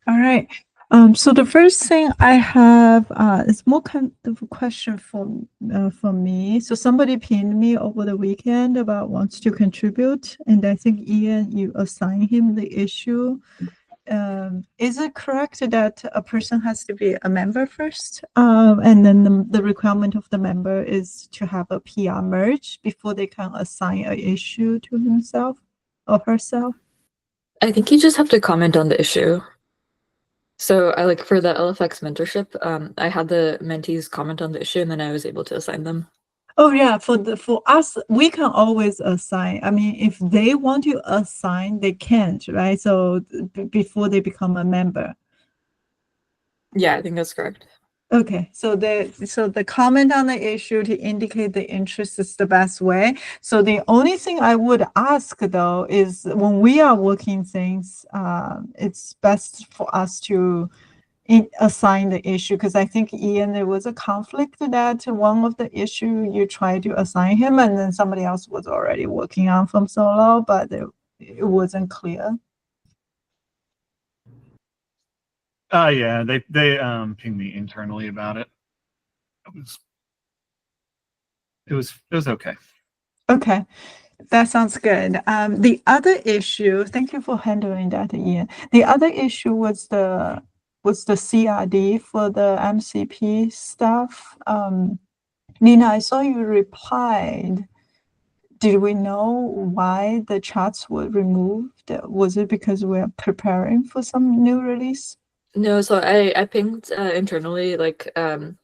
All right. So the first thing I have is more kind of a question for me. So somebody pinged me over the weekend about wants to contribute, and I think Ian, you assign him the issue. Is it correct that a person has to be a member first, and then the requirement of the member is to have a PR merge before they can assign an issue to himself or herself? I think you just have to comment on the issue. So I like for the LFX mentorship, I had the mentees comment on the issue and then I was able to assign them. Oh yeah, for us, we can always assign. I mean, if they want to assign, they can't, right? So before they become a member. Yeah, I think that's correct. Okay, so the comment on the issue to indicate the interest is the best way. So the only thing I would ask though is when we are working things, it's best for us to assign the issue because I think Ian, there was a conflict that one of the issue you tried to assign him, and then somebody else was already working on from solo, but it wasn't clear. Yeah, they pinged me internally about it. It was okay. Okay, that sounds good. The other issue, thank you for handling that, Ian. The other issue was the CRD for the MCP stuff. Nina, I saw you replied. Did we know why the charts were removed? Was it because we're preparing for some new release? No, so I pinged internally like to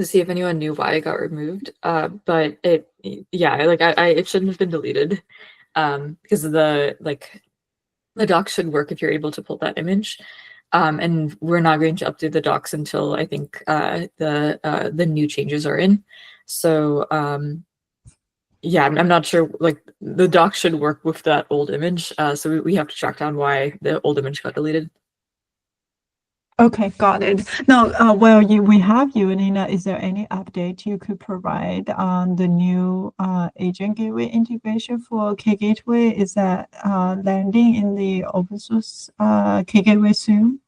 see if anyone knew why it got removed. But it yeah, like I it shouldn't have been deleted. Because of the docs should work if you're able to pull that image. And we're not going to update the docs until I think the new changes are in. So yeah, I'm not sure. Like the docs should work with that old image. So we have to track down why the old image got deleted. Okay, got it. Now, well, we have you, Nina. Is there any update you could provide on the new agent gateway integration for kgateway? Is that landing in the open source kgateway soon?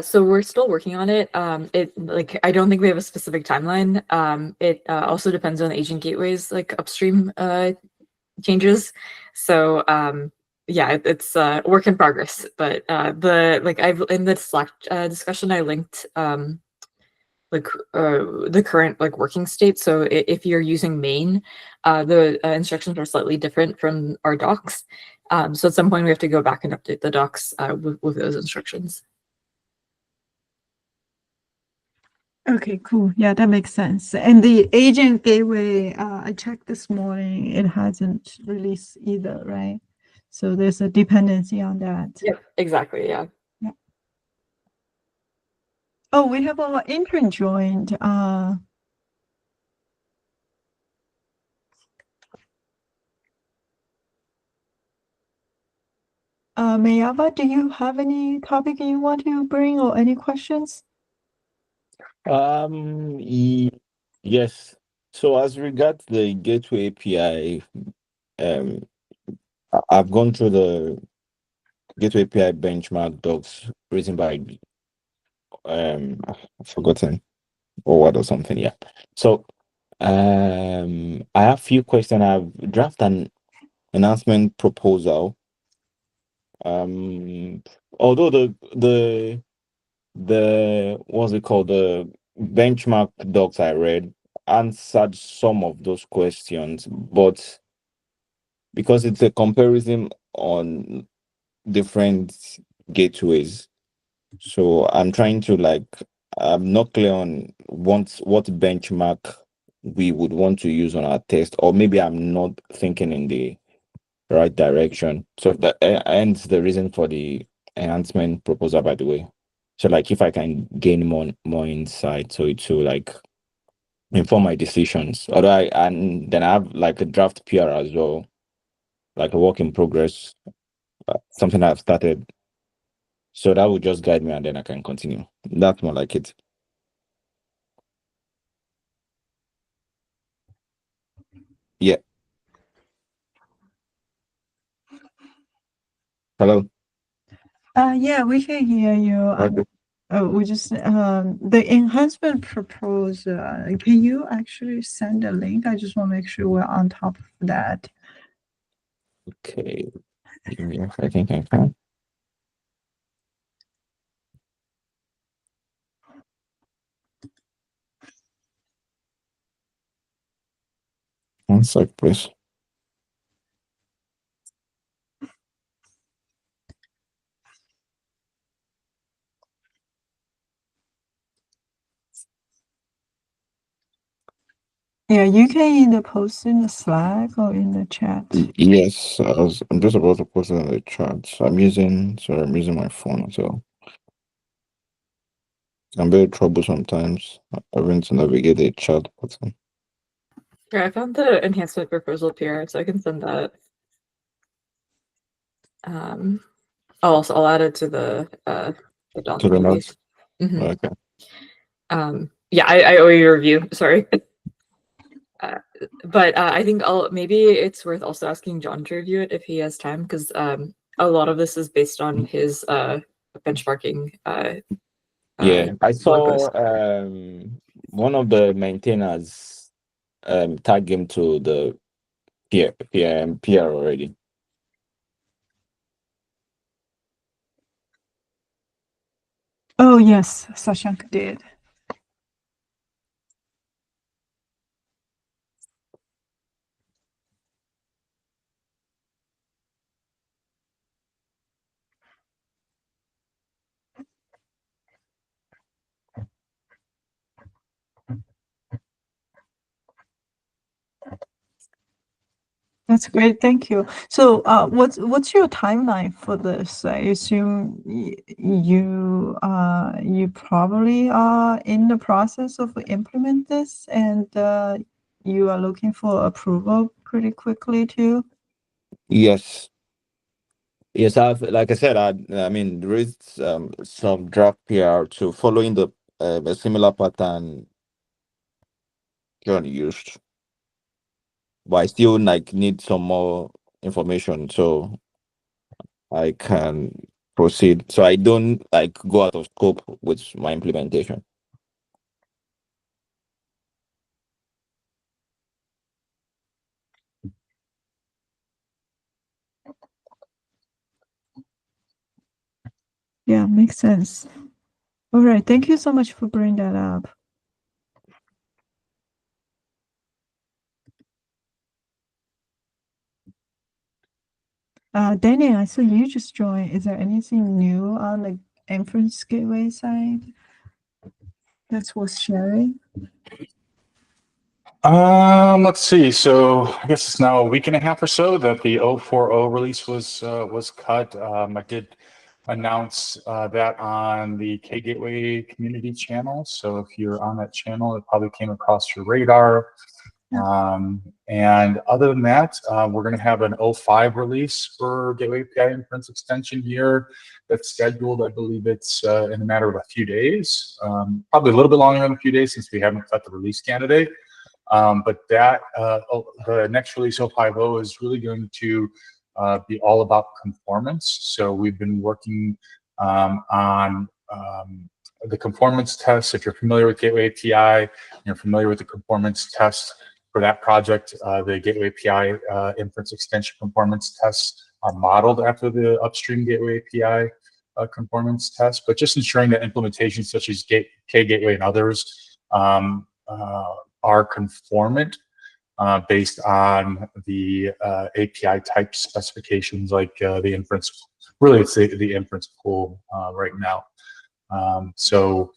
So we're still working on it. It like I don't think we have a specific timeline. It also depends on agent gateways like upstream changes. So yeah, it's work in progress. But the like I've in the Slack discussion I linked like the current like working state. So if you're using main, the instructions are slightly different from our docs. So at some point we have to go back and update the docs with those instructions. Okay, cool. Yeah, that makes sense. And the agent gateway, I checked this morning, it hasn't released either, right? So there's a dependency on that. Yep, exactly. Yeah. Yeah. Oh, we have our intern joined. Mayava, do you have any topic you want to bring or any questions? Yes. So as regards the gateway API, um, I've gone through the gateway API benchmark docs written by I've forgotten or something. Yeah. So I have few questions. I've drafted an announcement proposal. Although the what's it called, the benchmark docs I read answered some of those questions, but because it's a comparison on different gateways, so I'm trying to like, I'm not clear on what benchmark we would want to use on our test, or maybe I'm not thinking in the right direction. So that ends the reason for the enhancement proposal, by the way. So like if I can gain more insight, so it will like inform my decisions. Although and then I have like a draft PR as well, like a work in progress, something I've started. So that will just guide me and then I can continue. That's more like it. Yeah. Hello. Yeah, we can hear you. Okay. We just the enhancement proposed. Can you actually send a link? I just want to make sure we're on top of that. Okay. Give me I think I can. One sec, please. Yeah, you can either post in the Slack or in the chat. Yes, I'm just about to post it in the chat. I'm using my phone, so I'm very trouble sometimes having to navigate the chat button. Yeah, I found the enhancement proposal PR, so I can send that. I'll add it to the To the document. notes. Mhm. Okay. Yeah, I owe you a review. Sorry. But I think maybe it's worth also asking John to review it if he has time, because a lot of this is based on his benchmarking. Yeah, I blog saw post. one of the maintainers tag him to the PR already. Oh yes, Sashank did. That's great. Thank you. So, what's your timeline for this? I assume you probably are in the process of implement this, and you are looking for approval pretty quickly too. Yes. Yes, like I said, I mean there is some draft PR to following the a similar pattern John used, but I still like need some more information so I can proceed. So I don't like go out of scope with my implementation. Yeah, makes sense. All right. Thank you so much for bringing that up. Danny, I saw you just joined. Is there anything new on the inference gateway side that's worth sharing? Let's see. So I guess it's now a week and a half or so that the 040 release was cut. I did announce that on the kgateway community channel. So if you're on that channel, it probably came across your radar. And other than that, we're going to have an 05 release for Gateway API Inference Extension here that's scheduled. I believe it's in a matter of a few days, probably a little bit longer than a few days since we haven't cut the release candidate. But that the next release 050 is really going to be all about conformance. So we've been working on the conformance tests. If you're familiar with Gateway API, you're familiar with the conformance test for that project. The Gateway API inference extension conformance tests are modeled after the upstream Gateway API conformance test, but just ensuring that implementations such as kgateway and others are conformant based on the API type specifications, like the inference. Really, it's the inference pool right now. So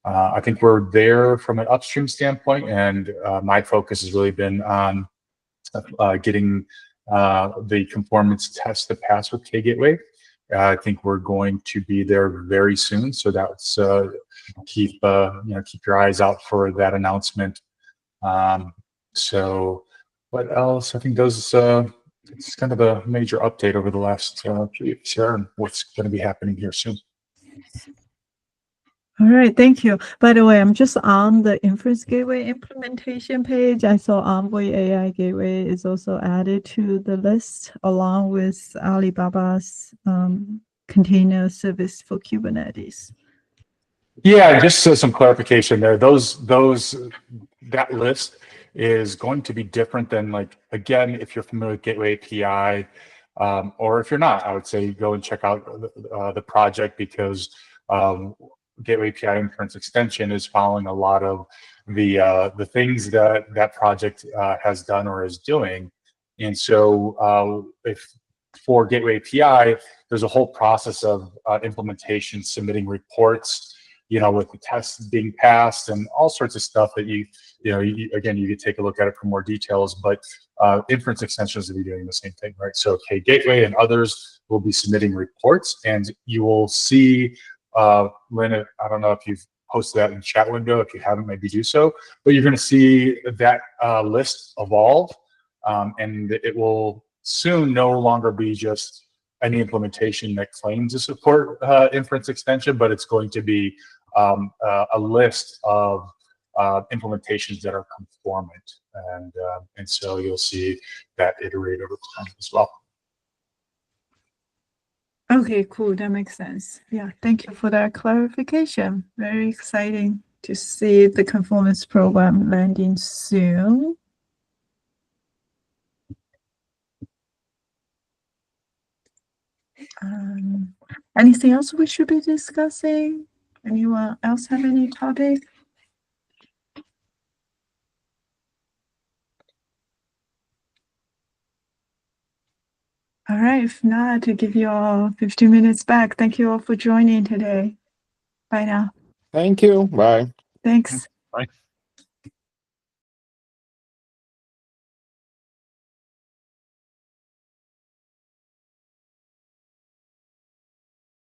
I think we're there from an upstream standpoint, and my focus has really been on getting the conformance test to pass with kgateway. I think we're going to be there very soon, so that's keep your eyes out for that announcement. So what else? I think those it's kind of a major update over the last few weeks here, and what's going to be happening here soon. All right, thank you. By the way, I'm just on the Inference Gateway implementation page. I saw Envoy AI Gateway is also added to the list along with Alibaba's container service for Kubernetes. Yeah, just some clarification there. That list is going to be different than, like, again, if you're familiar with Gateway API, or if you're not, I would say go and check out the project, because Gateway API Inference Extension is following a lot of the things that project has done or is doing. And so if for Gateway API, there's a whole process of implementation, submitting reports, with the tests being passed and all sorts of stuff that you could take a look at it for more details, but inference extensions will be doing the same thing, right? So Gateway and others will be submitting reports, and you will see, Lynn, I don't know if you've posted that in the chat window. If you haven't, maybe do so, but you're going to see that list evolve, and it will soon no longer be just any implementation that claims to support inference extension, but it's going to be a list of implementations that are conformant, and so you'll see that iterate over time as well. Okay, cool. That makes sense. Yeah, thank you for that clarification. Very exciting to see the conformance program landing soon. Anything else we should be discussing? Anyone else have any topic? All right, if not, to give you all 15 minutes back. Thank you all for joining today. Bye now. Thank you. Bye. Thanks. Bye.